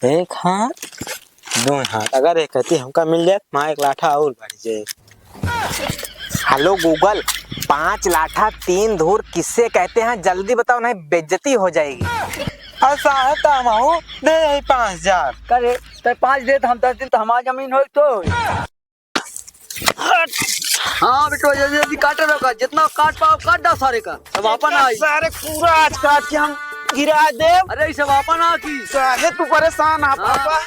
एक हाथ दो हाथ अगर एक कहती हमका मिल जाए वहाँ एक लाठा और बढ़ जाए। हेलो गूगल, 5 लाठा 3 धूर किससे कहते हैं? जल्दी बताओ नहीं बेइज्जती हो जाएगी। ऐसा है तामाऊ दे 5000 करे तो 5 दे तो हम 10 दिन तो हमारी जमीन हो तो। हाँ बेटो जल्दी जल्दी काटे रखा, जितना काट पाओ काट दो सारे का। सब आपन आई सारे पूरा आज काट के हम गिरा दे। अरे सब आपन आ की काहे तू परेशान आ पापा?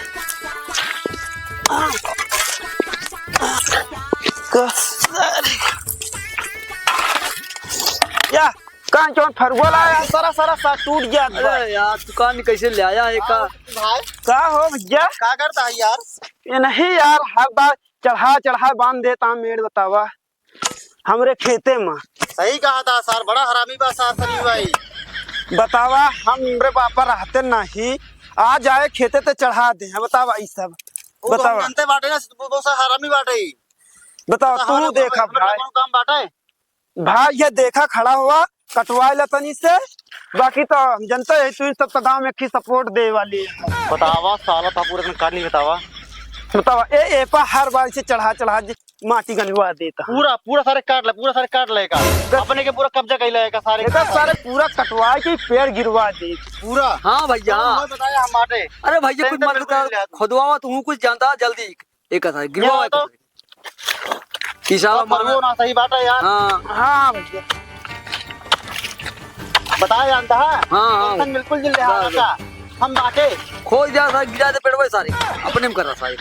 या कान चौन फरगोल आया सारा सा टूट गया। अरे यार दुकान कैसे ले आया है का? भाई का हो भैया? क्या करता है यार? ये नहीं यार, हर बार चढ़ा बांध देता हूँ मेड़ बतावा हमरे खेते में। सही कहा था सर, बड़ा हरामी बा सर सनी भाई। बतावा हमरे पापा रहते नहीं, आ जाए खेते ते चढ़ा दे। बतावा ई सब बतावा। जानते बाटे ना बहुत सा हरामी बाटे। बताओ तू देखा भाई काम बाटे भाई, ये देखा खड़ा हुआ कटवा तनी से, बाकी तो हम जनता है तू सब गाँव में की सपोर्ट दे वाली है। बतावा साला था पूरे दिन काट नहीं बतावा। बतावा ए पा हर बार से चढ़ा माटी गनवा देता। पूरा सारे काट लेगा अपने के पूरा कब्जा कर लेगा सारे पूरा कटवा के पेड़ गिरवा दे पूरा। हाँ भैया बताया हम बाटे। अरे भैया कुछ मत कर, खुदवा तू कुछ जानता जल्दी एक था गिरवा तो किसान मरगो ना सही बात है यार। हाँ हाँ भैया बताया जानता है। हाँ बिल्कुल जिले हम बाटे खोल जा सा गिरा दे पेड़वे सारे अपने में कर रहा सारे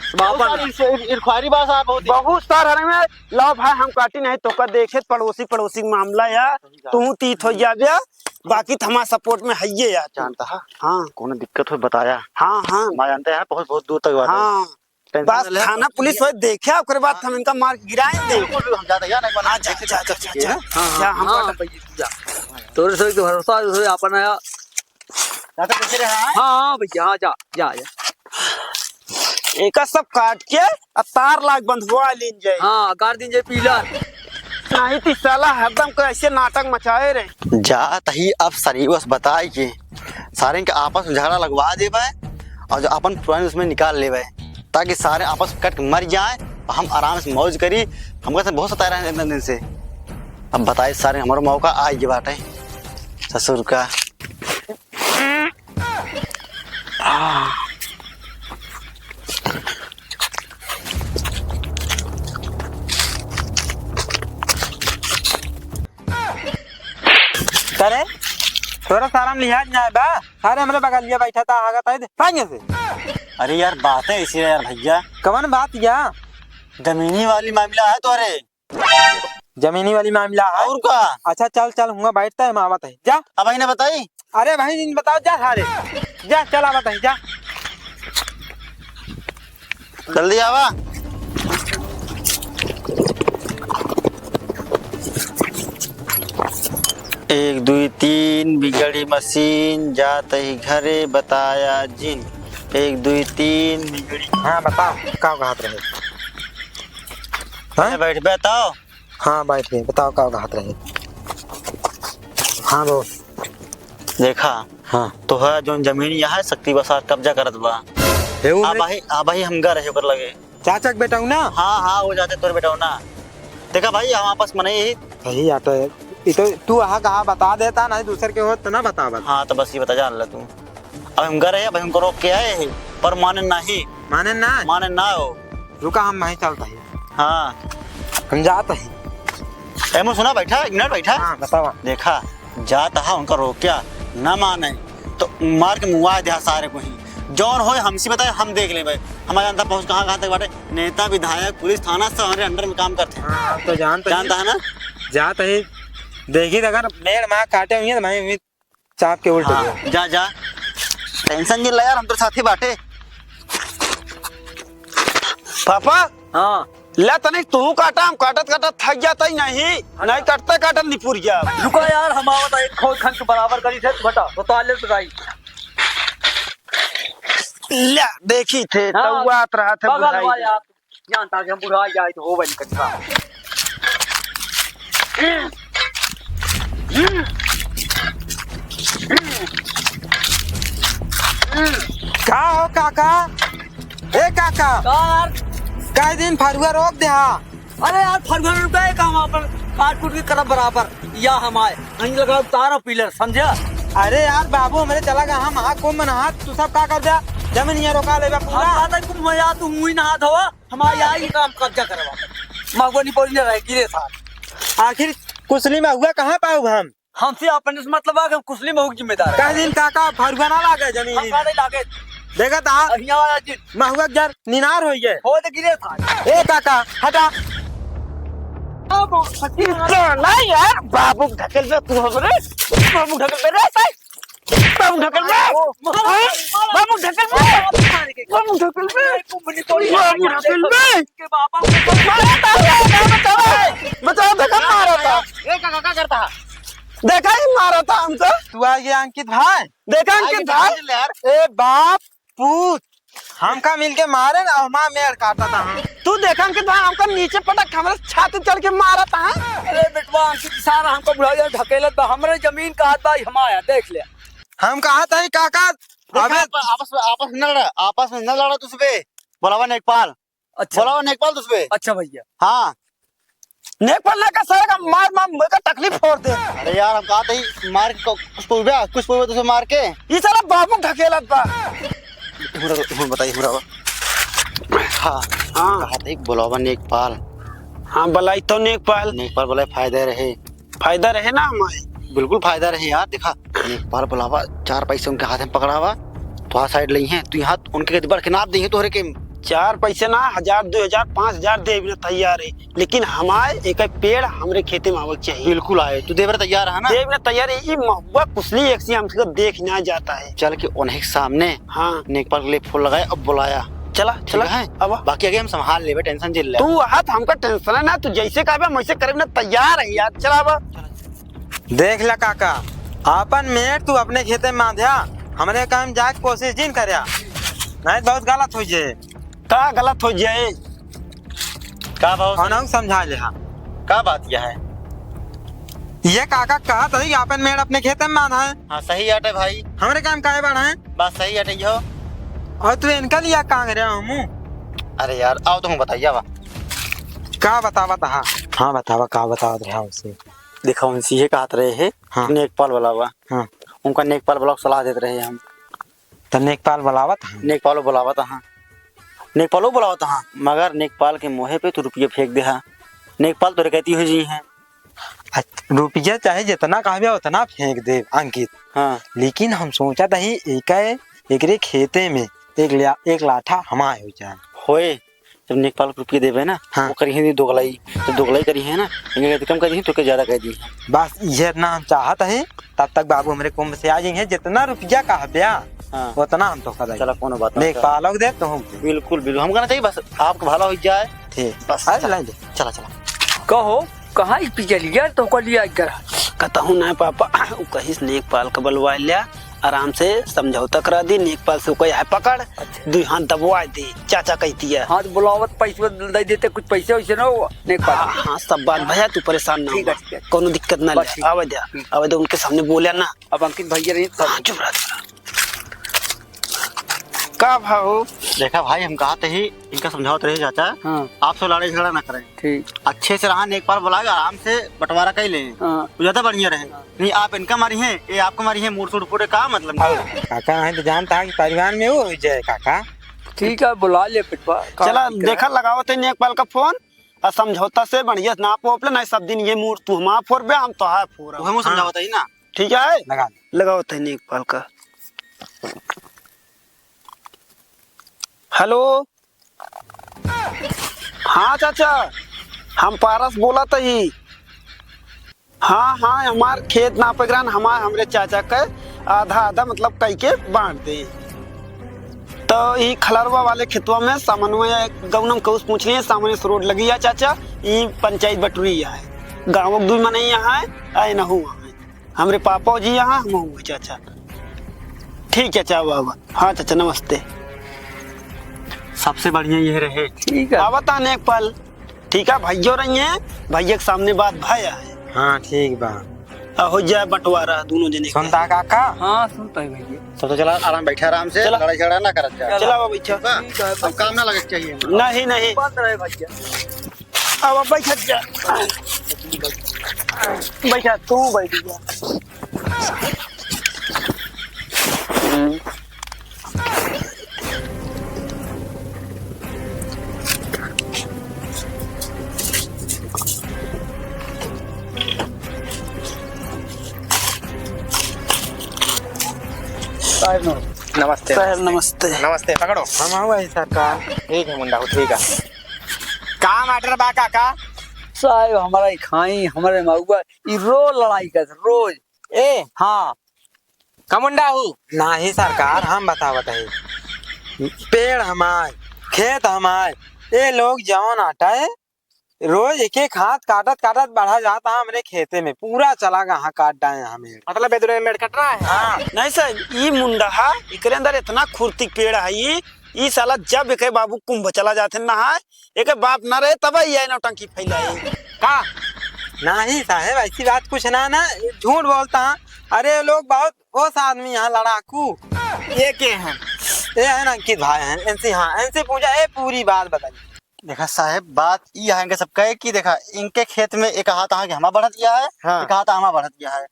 इरखारी बात है बहुत सारा में लाओ भाई हम काटी नहीं तो का देखे पड़ोसी मामला यार तू तीत हो जा। बाकी तो हमारा सपोर्ट में है ये यार जानता है। हाँ कौन दिक्कत हो बताया। हाँ हाँ मैं जानते हैं बहुत दूर तक बात है। हाँ बस थाना पुलिस हो देखे ओकरे बाद हम इनका मार गिराएंगे। हम जाते यार एक बार जा हाँ तोरे से तो भरोसा है अपन आया। हाँ भैया हाँ जा जा एक सब काट के तार लाग बंधवा लीन जाए। हाँ कार दिन जे पीला नहीं तो साला हरदम कैसे नाटक मचाए रहे। जात ही अब सरी बस बताए के सारे के आपस में झगड़ा लगवा देवे और जो अपन पुरानी उसमें निकाल लेवे ताकि सारे आपस में कट मर जाए और हम आराम से मौज करी। हमको से बहुत सताए रहे इतने दिन से। अब बताए सारे हमारा मौका आ गया बाटे ससुर का। करे थोड़ा सारा लिहाज ना बा सारे हमरे बगल लिया बैठा था आगा था पाएंगे से। अरे यार बात है इसी यार भैया। कवन बात या जमीनी वाली मामला है तोरे। जमीनी वाली मामला है और का? अच्छा चल चल हुआ बैठता है मावत है जा। अब भाई ने बताई। अरे भाई बताओ जा सारे जा चल आवत है जा जल्दी आवा। एक दुई तीन बिगड़ी मशीन जात ही घरे बताया जिन। एक दुई तीन बिगड़ी। हाँ बताओ का हाथ रहे। हाँ? बैठ बताओ। हाँ बैठ गए बताओ का हाथ रहे। हाँ बोल। देखा हाँ तो है जो जमीन यहाँ शक्ति बसात कब्जा करत बा। भाई हम गा रहे ऊपर लगे चाचा बेटा हूँ ना। हाँ वो जाते तोरे बेटा ना। देखा भाई हम आपस में नहीं सही आटो है तो तू कहा बता देता नहीं दूसरे के हो तो ना बता बस। हाँ तो बस ये बता जान ला तू। अब हम कर रहे हैं भाई हमको रोक के आए पर माने माने ना हो। रुका हम नहीं चलता है। हाँ हम जाते हैं। एमो सुना बैठा एक मिनट बैठा। हाँ बतावा। देखा जाता है उनका रोकिया ना माने तो मार के मुआ दे सारे को ही जौन हो हमसे बताए हम देख ले भाई। हमारे अंदर पहुँच कहाँ तक बाटे नेता विधायक पुलिस थाना सब हमारे अंडर में काम करते हैं। तो जानता है ना। जाता है देखी अगर मेड़ माँ काटे हुई है तो मैं चाप के उल्टे। हाँ, जा टेंशन नहीं ले यार हम तो साथी बाटे। पापा हाँ ला तनिक तू काटा हम काटत थक जाता ही नहीं काटत निपुर गया। रुका यार हम आवत एक खोद खन के बराबर करी थे बता तो ताले तो गाई ला देखी थे हाँ, तौआत रहा था बगल वाले आप जानता कि हम बुढ़ा जाए तो हो बन कटका। का हो काका? ए काका, यार कई दिन फरुआ रोक दे हा। अरे यार फरगन रुपए का हम अपन काट कूट के करब बराबर या हम आए नहीं लगा तार पिलर समझा। अरे यार बाबू हमारे चला गया हम हाथ को मन हाथ तू सब का कर दिया जमीन ये रोका लेबा हम पूरा। आता तुम मजा तू मुई नहा धोवा हमारा यही काम कब्जा करवा मगवनी पड़ी न रह गिरे साथ। आखिर कुसली में हुआ कहाँ पाऊ हम? हमसे अपन से मतलब है कि हम कुसली में जिम्मेदार है। कई दिन काका फरुआ ना लागे हम जमीन का लागे देखा था अहिया वाला जी महुआ जर निनार हो गए। हो तो गिरे साथ। ए काका हटा। नहीं यार बाबू ढकल में तू हमरे बाबू ढकल में रे बाबू ढकल में बाबू ढकल में बाबू ढकल में कुंभनी पड़ी बाबू ढकल में के बाबा बचाओ देखा मारा था। ए का करता देखा ही मारा था हमसे। तू आ गया अंकित भाई। देखा अंकित भाई ए बाप पूत हमका मिलके मारे ना हमारा मेड़ काटा था। तू देखा अंकित भाई हमका नीचे पटक हमारे छाती चढ़ के मारा था। अरे बेटवा अंकित सारा हमको बुढ़ाया ढकेलत बा हमरे जमीन का हाथ भाई हमाया देख ले। हम कहा था काका अबे आपस में न लड़ा तुझपे बोलावा नेकपाल। अच्छा बोलावा नेकपाल तुझपे। अच्छा भैया हाँ नेकपाल का सारा का मार मार मुझे तकलीफ फोड़ दे। अरे यार हम कहा था मार कुछ पूछा तुझे मार के ये सारा बाबू ढकेलत बा। बताइए हाँ कहा था बोलावा नेकपाल। हाँ बलाई तो नेकपाल नेकपाल बोला फायदा रहे ना हमारे। बिल्कुल फायदा रहे यार। देखा नेकपाल बुलावा 4 पैसे उनके हाथ में पकड़ावा तो आ साइड ली है तू यहाँ उनके बढ़ के नाप दी है तोहरे के 4 पैसे ना 1000 2000 5000 दे भी तैयार है लेकिन हमारे एक पेड़ हमरे खेते में आवक चाहिए। बिल्कुल आए तू देवर तैयार है ना? दे भी तैयार है। ये महुआ कुसली एक सी हमसे देखना जाता है। चल के उन्हें के सामने हाँ नेकपाल के लिए फूल लगाए अब बुलाया चला चला है अब बाकी आगे हम संभाल ले टेंशन झेल ले। तू हाथ हमका टेंशन है ना तू जैसे कहे वैसे करे ना तैयार है यार। चला अब देख ला काका अपन मेड़ तू अपने खेते में बांधिया हमरे काम जाके कोशिश जिन करया नहीं बहुत गलत हो जाए। का गलत हो जाए का भाव और समझा ले हाँ का बात यह है? ये काका कहा था कि अपन मेड़ अपने खेते में बांधा है हाँ सही हटे भाई हमरे काम काहे बढ़ा है बात सही हटे हो। और तू इनका लिया कांग रहा हूँ। अरे यार आओ तुम बताइए बा का बतावा था। हाँ बतावा का बतावा रहा उसे। देखा उनसे ये कहते रहे है हाँ। नेकपाल बुलावा हाँ उनका नेकपाल बुला सलाह देते रहे हम तो नेकपाल बुलावा था। नेकपालो बुलावा था। हाँ नेकपालो बुलावा था। हाँ मगर नेकपाल के मुँह पे तो रुपये फेंक दे। हाँ नेकपाल तो कहती हो जी है रुपया चाहे जितना कहबे उतना फेंक दे अंकित। हाँ लेकिन हम सोचा था ही एक खेते में एक लाठा हमारे हो जाए होए जब नेकपाल को रुपये देवे ना हाँ। वो करी है दोगलाई जब दोगलाई करी है ना इनके कम करी तो ज्यादा कह दी। बस ये इतना हम चाहते हैं तब तक बाबू हमारे कुंभ से आ जाएंगे जितना रुपया कहबे हाँ उतना हम तो कर चला कोनो बात नहीं। नेकपाल दे तो हम बिल्कुल बिल्कुल हम कहना चाहिए बस आपका भला हो जाए। ठीक बस आज ला ले चला चला कहो कहाँ पीछे लिया तो को लिया कर कहता ना पापा वो कहीं नेकपाल का बलवा लिया आराम से समझौता करा दी। नेकपाल से कोई है पकड़ दो हाथ दबवा दी चाचा कहती है। हाथ बुलावत पैसे दे देते कुछ पैसे वैसे ना हुआ नेकपाल। हाँ हाँ सब बात भैया तू परेशान ना ठीक है, हो ठीक है। कोनो दिक्कत ना बस ठीक। ले आवे दे उनके सामने बोलिया ना। अब अंकित भैया नहीं हाँ चुप रह का भाव। देखा भाई हम कहा ही इनका समझावत रहे चाचा हाँ आपसे लड़ाई झगड़ा ना करें ठीक अच्छे से रहा नेकपाल बुलाएगा आराम से बंटवारा कर लें हाँ तो ज्यादा बढ़िया रहे। नहीं आप इनका मारी हैं ये आपको मारी है मूड सूड पूरे का मतलब नहीं। काका है तो जानता है कि परिवार में वो हो जाए काका। ठीक है बुला ले पिटवा चला देखा लगाओ ते नेकपाल का फोन और समझौता से बढ़िया ना पोपले ना सब दिन ये मूड तू हमारा फोर बे हम तो है फोर तो हम समझावत ही ना। ठीक है लगा लगाओ ते नेकपाल का। हेलो हाँ चाचा हम पारस बोला था ही। हाँ हाँ हमार खेत नापेग्रान हमरे चाचा का आधा आधा मतलब कई के बांट दे। तो ये खलरवा वाले खेतवा में सामान्य गौनम कौस पूछ लिए सामान्य से रोड लगी है चाचा ये पंचायत बटुरी है गाँव दूर में नहीं यहाँ है आए न हुआ है हमरे पापा जी यहाँ हम हुए चाचा। ठीक है चाचा बाबा। हाँ चाचा नमस्ते। सबसे बढ़िया ये रहे। ठीक है आवता नेकपाल ठीक है भैया रही है भैया के सामने बात भाया है। हाँ ठीक बा हो जाए बंटवारा दोनों जने का। सुनता काका? हाँ सुनता है भैया। तो चला आराम बैठे आराम से चला। लड़ाई झगड़ा ना करत जा। चला बाबा बैठा। अब काम ना लगे चाहिए। नहीं नहीं बंद रहे भैया। अब बैठा जा। बैठा तू बैठ जा। नमस्ते। साहब नमस्ते। नमस्ते, पकड़ो। हम आओ भाई सरकार। ठीक है मुंडा, ठीक है। का मैटर बा काका? साहब हमारा ही खाई हमारे मऊआ ई रोज लड़ाई कर रोज। ए हाँ का मुंडा हूँ? नहीं सरकार, हम बतावत है। पेड़ हमार, खेत हमार, ये लोग जवन आटा है रोज एक एक हाथ काटत काटत बढ़ा जाता है हमरे खेते में, पूरा चला गया काट डाए हमें। मतलब बेदुरे मेड़ कट रहा है। हाँ नहीं सर ये मुंडा है एकरे अंदर इतना खुर्ती पेड़ है ये साला जब एक बाबू कुंभ चला जाते नहाए एक बाप ना रहे तब ही नौटंकी फैलाए। का नहीं साहेब, ऐसी बात कुछ ना झूठ बोलता है। अरे लोग बहुत होश आदमी यहाँ लड़ाकू। ये के हैं? ये है ना अंकित भाई हैं। इनसे हाँ इनसे पूछा ये पूरी बात बताइए। देखा साहब बात ये है सब कहे कि देखा इनके खेत में एक हाथ आगे हमा बढ़त गया है। हाँ। एक हाथ हमा बढ़त गया है।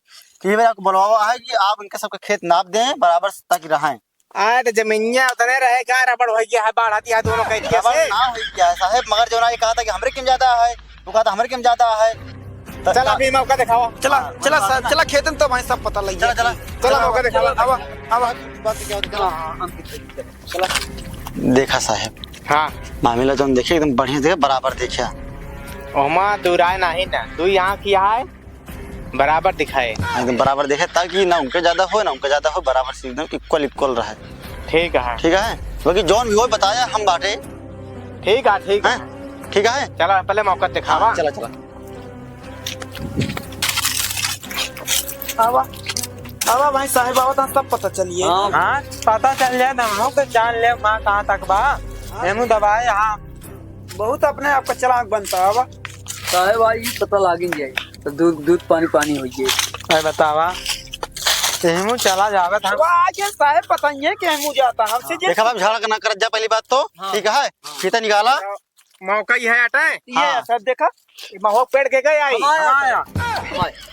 तो ये मेरा आपको बुलवावा है कि आप इनके सबके खेत नाप दें बराबर ताकि रहें। आज जमीनिया उतने रहे का रबड़ हो गया है, बाढ़ आती है दोनों कह दिया बराबर से। ना हो गया है साहब, मगर जो ना ये कहा था कि हमरे किम ज्यादा है, वो कहा था हमरे किम ज्यादा है। चल अभी मौका दिखाओ। चला चला सर चला खेतन तो भाई सब पता लग चला गया। चला चला मौका दिखाओ। अब बात क्या होती है? देखा साहब हाँ मामला जो देखे एकदम बढ़िया देखे बराबर देखा। ओमा दुराय नहीं ना, तू यहाँ किया है बराबर दिखाए। एकदम बराबर देखे ताकि ना उनके ज्यादा हो ना उनके ज्यादा हो, बराबर से एकदम इक्वल इक्वल रहे। ठीक है ठीक है क्योंकि जौन भी हो बताया हम बांटे। ठीक है ठीक है। ठीक है चलो पहले मौका दिखावा। चला चला। अब भाई साहब आवत सब पता चलिए। हाँ हाँ पता चल जाए तो हम लोग जान ले वहाँ कहाँ तक बा। हेमू दबाए हाँ। बहुत अपने आप का चलाक बनता है। अब साहब आई पता लागिन जाए तो दूध दूध पानी पानी हो गए। अरे बतावा हेमू चला जावे था। आगे साहब बताइए कि हम जाता हमसे जे देखा बाप झगड़ा ना कर जा पहली बात तो। ठीक है फीता निकाला। मौका ही है अटा ये सब देखा महो पेड़ के गए आई हमाया।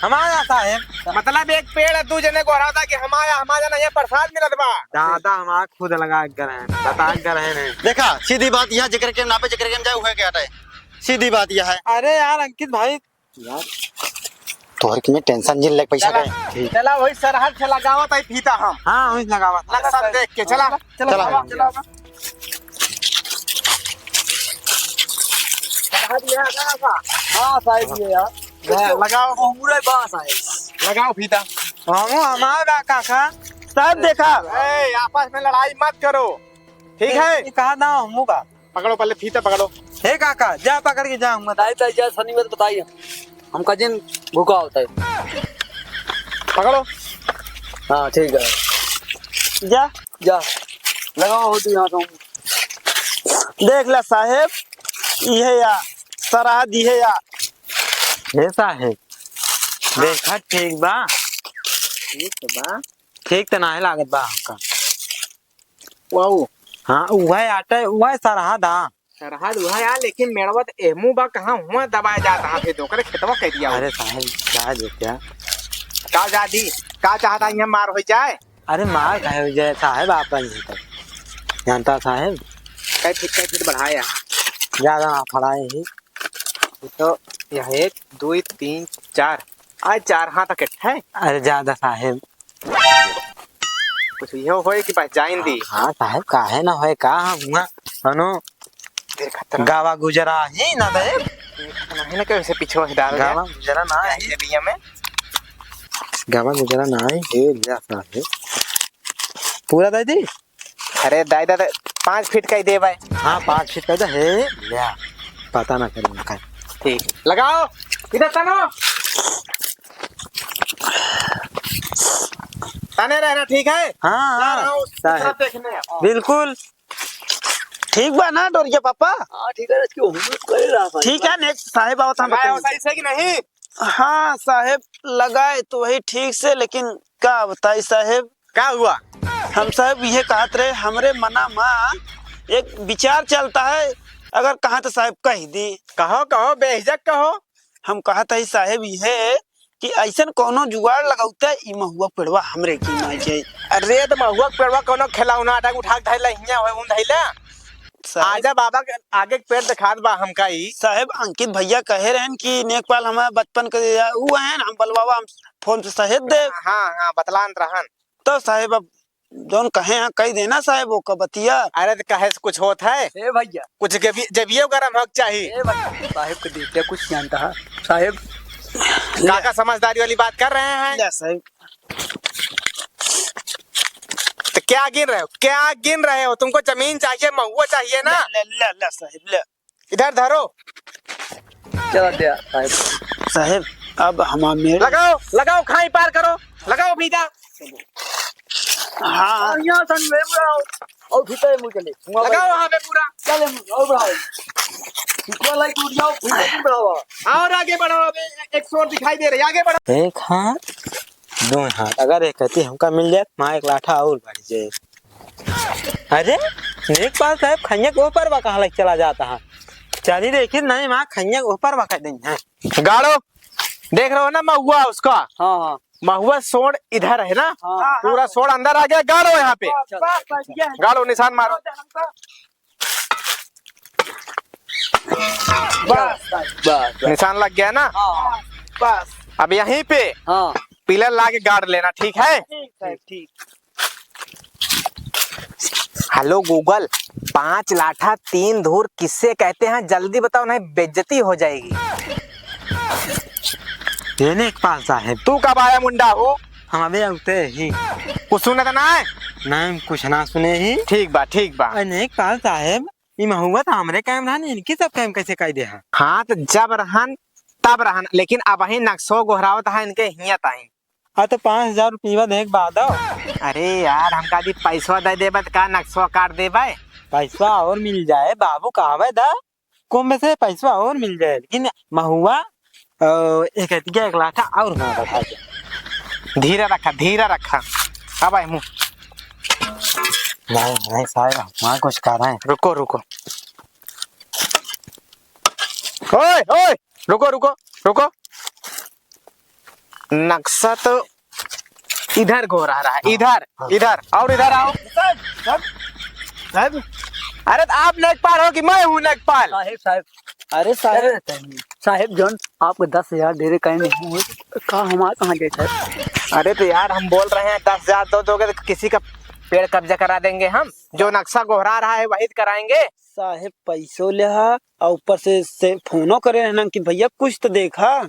हमारा साहेब। मतलब एक पेड़ दू जने को हरा था कि हमारा नहीं प्रसाद मिलत बा। दादा हमारा खुद लगा कर हैं बता कर हैं। देखा सीधी बात यह जिक्र के नापे जिक्र के जाए हुए क्या है, सीधी बात यह है। अरे यार अंकित भाई तोहर के में टेंशन जिन लग पैसा दे। चला वही सरहद से लगावत है फीता हम। हाँ वही लगावत सब देख के चला चला चला हाँ साहब ये यार लगाओ पूरे बास आए। लगाओ फीता। हम हमारा काका साहब देखा ए आपस में लड़ाई मत करो ठीक है। कहा ना हमू का पकड़ो पहले फीता पकड़ो। हे काका जा पकड़ के जा हम बताइए तो जय शनिवार बताइए हमका जिन भूखा होता है। पकड़ो। हाँ ठीक है जा जा लगाओ हो तू यहाँ तो। देख ला साहेब ये या सराहद ये या हे साहेब देखा ठीक बा। ठीक बा ठीक तो नहीं लागत बा हमका। वाओ हाँ वह आटा वह सरहद हाँ सरहद वह यार लेकिन मेड़वत एमू बा कहाँ हुआ दबाया जाता है फिर दोकरे खेतवा कह दिया। अरे साहब जा जे क्या का जादी का चाहता यहाँ मार हो जाए। अरे मार कहे हो जाए साहब आप नहीं तक जानता साहब कई फिट बढ़ाया ज्यादा ना फड़ाए ही तो यह 1 2 3 4 आज 4 हाथ तक है। अरे ज्यादा साहेब कुछ यो होए कि पहचान दी। हाँ साहब काहे ना होए का हुआ हनो गावा गुजरा ही ना दे नहीं ना कैसे पीछे से डाल गावा गुजरा ना है ये बिया में गावा गुजरा ना है ये लिया साहब पूरा दे दी। अरे दाई दादा 5 फीट का ही दे भाई। हाँ 5 फीट का है लिया पता ना करें का। ठीक लगाओ इधर तनो तने रहना ठीक है। हाँ देखने बिल्कुल ठीक बा ना डोरिया पापा। हाँ ठीक है इसकी उम्मीद कर रहा था। ठीक है नेक्स्ट साहेब आओ था सही से कि नहीं हाँ साहेब लगाए तो वही ठीक से, लेकिन क्या बताई साहेब, क्या हुआ? हम साहब ये कहत रहे हमरे मना माँ एक विचार चलता है, अगर कहा तो साहब कह दी। कहो कहो बेहिजक कहो। हम कहत है साहेब ये कि ऐसा कोनो जुगाड़ लगाता है, महुआ पेड़वा हमरे की ना जाए। अरे तो महुआ के पेड़वा कोनो खिलौना आटा उठा के धैला हिया होय उन धैला। आजा बाबा के आगे के पेड़ दिखा दबा हमका ही। साहेब अंकित भैया कहे रहे कि नेकपाल हमारे बचपन के वो है, हम बलवावा हम फोन से सहेज दे। हाँ हाँ बतलान रहन। तो साहेब अब जौन कहे हैं कह देना साहेब वो का बतिया। अरे तो कहे से कुछ होता है? ए भैया, कुछ जबिये गरम हक चाहिए। ए भैया, साहेब को देखते कुछ जानता है साहेब। काका समझदारी वाली बात कर रहे हैं। ले साहेब, तो क्या गिन रहे हो, क्या गिन रहे हो? तुमको जमीन चाहिए, महुआ चाहिए ना? ले ले ले साहेब ले। इधर धरो। चला दिया साहेब। साहेब अब हम मेरे लगाओ लगाओ, खाई पार करो, लगाओ भीजा। हाँ और यहाँ सन में बढ़ाओ और भीतर मुँह चले लगाओ वहाँ पे पूरा। चले और बढ़ाओ, इतना लाइट टूट जाओ भीतर बढ़ाओ और आगे बढ़ो, अबे एक शोर दिखाई दे रही, आगे बढ़ो। एक हाथ दो हाथ, अगर एक कहती हमका मिल जाए माँ एक लाठा और बढ़ जाए। अरे नेक पाल साहब खैया के ऊपर बा कहाँ लग चला जाता है। चलिए देखिए नहीं माँ खैया के ऊपर बा कह देंगे है। गाड़ो देख रहे हो ना महुआ उसका। हाँ हाँ महुआ सोड़ इधर है ना, हाँ, पूरा सोड़ अंदर आ गया। गाड़ो यहाँ पे, गाड़ो निशान मारो। बस बस निशान लग गया ना। हाँ बस अब यहीं पे हाँ पिलर ला के गाड़ लेना, ठीक है? साहेब ठीक। हेलो गूगल, 5 लाठा 3 धूर किससे कहते हैं? जल्दी बताओ नहीं बेइज्जती हो जाएगी। ये नेकपाल साहब तू कब आया मुंडा हो? हम अभी उठते ही। कुछ सुना था ना? नहीं कुछ ना सुने ही। ठीक बा ठीक बा। नेकपाल साहब ये महुआ तो हमरे काम रहा, इनकी सब काम कैसे कह दे? हाँ तो जब रहन तब रहन, लेकिन अब ही नक्शो गोहरावत है इनके हियत आई। हाँ तो 5000 रुपया देख बाद। अरे यार हमका दी पैसा दे देबे तो का नक्शो काट देबे? पैसा और मिल जाए बाबू, कहवे दा कम में से पैसा और मिल जाए, लेकिन महुआ एक लाठा और ना बढ़ा दे। धीरे रखा धीरे रखा। अब आए मुँह नहीं साहब वहाँ कुछ कर रहे हैं। रुको रुको, ओए ओए रुको रुको रुको। नक्शा तो इधर गोरा रहा है, इधर इधर और इधर आओ। साहब अरे तो आप नेकपाल हो कि मैं हूँ नेकपाल? साहेब साहेब अरे साहेब साहेब जॉन आपको 10,000 दे रहे कहीं नहीं हुए कहा हमारे कहाँ गए साहब? अरे तो यार हम बोल रहे हैं 10,000 दो दोगे तो किसी का पेड़ कब्जा करा देंगे हम। जो नक्शा गोहरा रहा है वही कराएंगे। साहेब पैसों ले और ऊपर से फोनो करे है ना कि भैया कुछ तो देखा।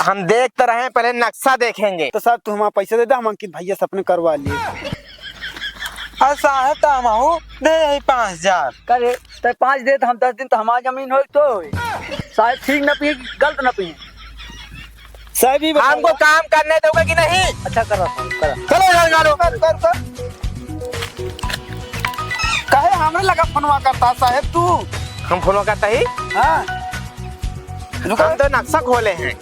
हम देख तो रहे हैं, पहले नक्शा देखेंगे। तो साहब तू हमारा पैसा दे दे, हम अंकित भैया से अपने करवा लिए। और साहब तो हम दे 5,000 करे तो 5 दे तो हम 10 दिन तो हमारी जमीन हो तो साहेब ठीक न पिए गलत न पिए। साहब ही हमको काम करने दोगे कि नहीं? अच्छा करा करा चलो यार गाड़ो। कर काहे हमरे लगा फोनवा करता साहेब तू? हम फोनो करता ही, हाँ हम तो नक्शा खोले हैं।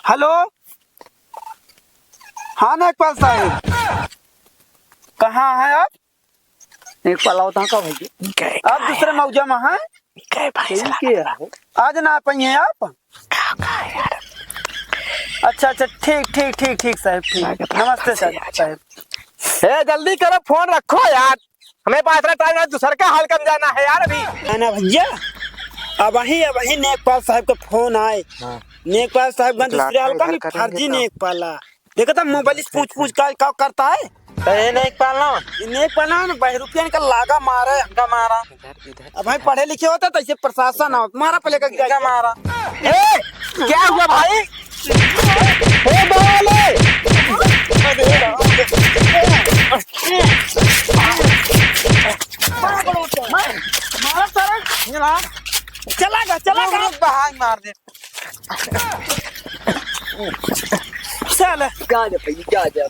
हेलो हाँ नेकपाल साहब कहाँ है आप? एक पलाव था का भाई आप दूसरे मौजा में हैं? आज ना पाइए आप? अच्छा अच्छा ठीक ठीक ठीक ठीक साहब ठीक। नमस्ते साहब। ए जल्दी करो, फोन रखो यार, हमें पास टाइम है, दूसर का हाल कम जाना है यार अभी। है ना भैया, अब ही नेकपाल साहब का फोन आए। नेकपाल साहब गंज दूसरे हाल का फर्जी नेकपाला देखा था मोबाइल पूछ का करता है। नेकपाल ना नेकपाल ना ₹2 का लागा मारा हमका मारा। अब भाई पढ़े लिखे होता तो ऐसे प्रशासन हो मारा पहले का मारा। ए क्या हुआ भाई? चला मार दे। चल जा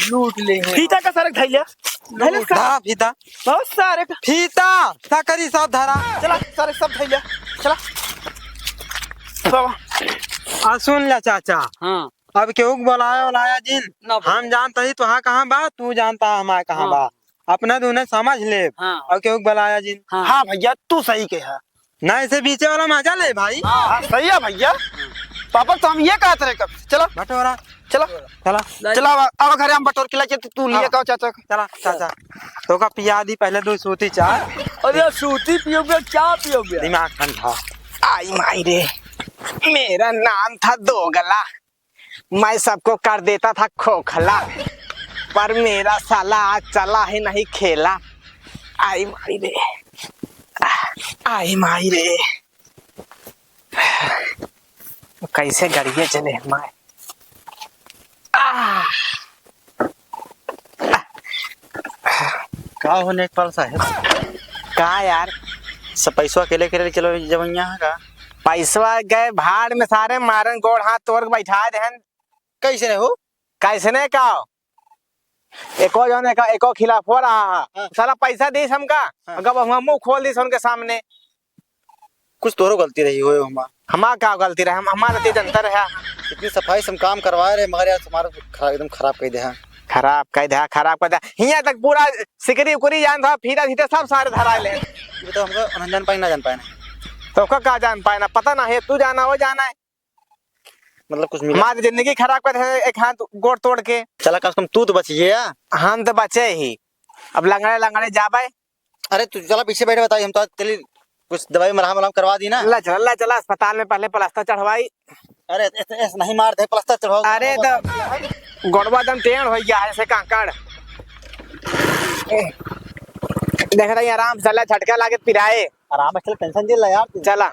लूट लेंगे। फीता का सरक धैल्या फीता बहुत सारे फीता सकरी सब धरा। चला सारे सब धैल्या चला सब सुन ले चाचा, हाँ अब केहू के बुलाया जिन ना बोल। हम जानता ही तो हाँ कहाँ बा, तू जानता हमारे कहाँ हाँ। बा, अपना दूने समझ ले। हाँ। और केहू के बुलाया जिन हाँ हाँ भैया तू सही कहा। ना ऐसे बीचे वाला मजा ले भाई। हाँ सही है भैया। पापा तो हम ये कहते रहे कब से। चलो बटोरा चलो चला चलो अब घरे हम बटोर खिला के तू लिए कहो चाचा को। चला चाचा, तो का पिया दी पहले 2 सूती चाय, अरे सूती पियोगे क्या पियोगे? दिमाग ठंडा। आई माई रे, मेरा नाम था दोगला, मैं सबको कर देता था खोखला, पर मेरा साला आज चला ही नहीं खेला। आई माई रे, आई माई रे, कैसे गड़िए चले माए। का होने एक पल साहब, का यार, सब पैसा अकेले अकेले चलो जब यहाँ का पैसवा गए भाड़ में, सारे मारन गोड़ हाथ तोड़ के बैठा देहन। कैसे नहीं हो? कैसने का एको जन एको खिलाफ हो रहा है। हाँ। साला पैसा दे हमका, हाँ। अगर हम मुंह खोल दी उनके सामने। कुछ तोरो गलती रही हो हमारा, हमारा क्या गलती रहे, हमारा तो जनतर है। इतनी सफाई से हम काम करवा रहे मगर यार तुम्हारा एकदम खराब कर दिया। खराब कह दिया, खराब कर दिया, यहाँ तक पूरा सिकरी उकरी जान था, फिरा थी सब सारे धरा ले। ये तो हमको न जान पाए ना जान पाए ना, तो का जान पाए ना, पता ना है, तू जाना वो जाना है। मतलब कुछ मिला। हमारी जिंदगी खराब कर दिया एक हाथ गोड़ तोड़ के। चला कम से कम तू तो बच गया। हम तो बचे ही, अब लंगड़े लंगड़े जाबे। अरे तू चला पीछे बैठे, बताइए हम तो तेरी कुछ दवाई मरहम वरहम करवा दी ना। अल्लाह चला अस्पताल में पहले प्लास्टर चढ़वाई। अरे ऐसे नहीं मारते, प्लास्टर चढ़ाओ। अरे तो गोड़वा दम टेढ़ हो गया है ऐसे कांकड़। देख रही आराम से चला, झटका लागे पिराए। आराम से चल, टेंशन ले यार तू। चला